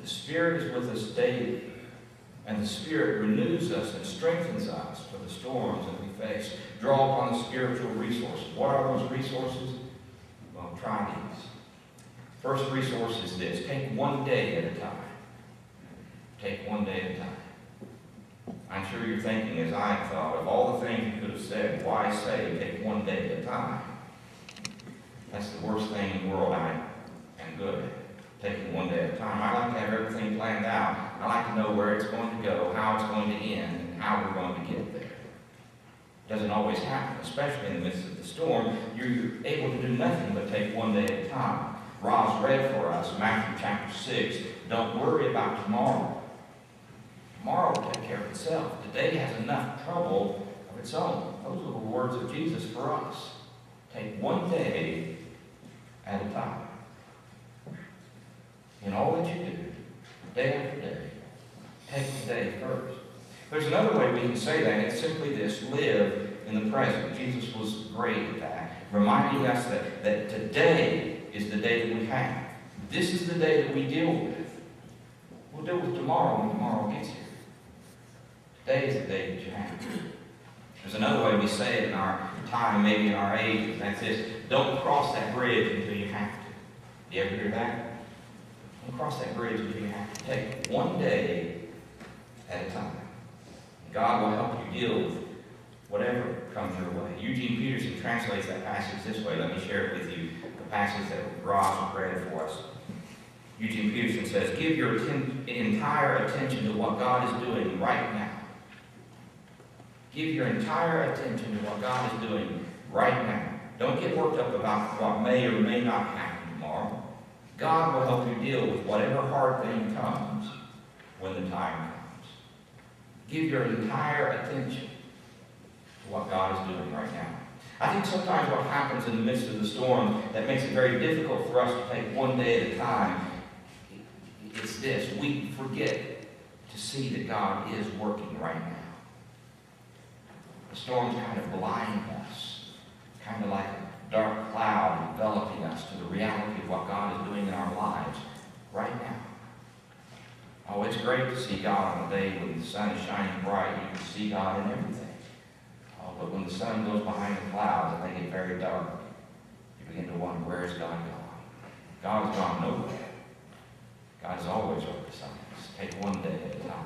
The Spirit is with us daily, and the Spirit renews us and strengthens us for the storms that we face. Draw upon the spiritual resources. What are those resources? Well, try these. First resource is this. Take one day at a time. Take one day at a time. I'm sure you're thinking, as I thought, of all the things you could have said, why say take one day at a time? That's the worst thing in the world I am good at. Taking one day at a time. I like to have everything planned out. I like to know where it's going to go, how it's going to end, and how we're going to get there. It doesn't always happen, especially in the midst of the storm. You're able to do nothing but take one day at a time. Roz read for us Matthew chapter 6. Don't worry about tomorrow. Tomorrow will take care of itself. Today has enough trouble of its own. Those are the words of Jesus for us. Take one day at a time. In all that you do, day after day, take the day first. There's another way we can say that. It's simply this: live in the present. Jesus was great at that, reminding us that today is the day that we have. This is the day that we deal with. We'll deal with tomorrow when tomorrow gets here. Today is the day that you have. There's another way we say it in our time, maybe in our age, and that's this: don't cross that bridge until you have to. Do you ever hear that? Don't cross that bridge until you have to. Take one day at a time. God will help you deal with whatever comes your way. Eugene Peterson translates that passage this way. Let me share it with you, the passage that Ross read for us. Eugene Peterson says, give your entire attention to what God is doing right now. Give your entire attention to what God is doing right now. Don't get worked up about what may or may not happen tomorrow. God will help you deal with whatever hard thing comes when the time comes. Give your entire attention to what God is doing right now. I think sometimes what happens in the midst of the storm that makes it very difficult for us to take one day at a time, it's this: we forget to see that God is working right now. The storms kind of blind us, kind of like a dark cloud enveloping us to the reality of what God is doing in our lives right now. Oh, it's great to see God on a day when the sun is shining bright. You can see God in everything. Oh, but when the sun goes behind the clouds and they get very dark, you begin to wonder, where is God gone? God has gone nowhere. God is always over the sun. Take one day at a time.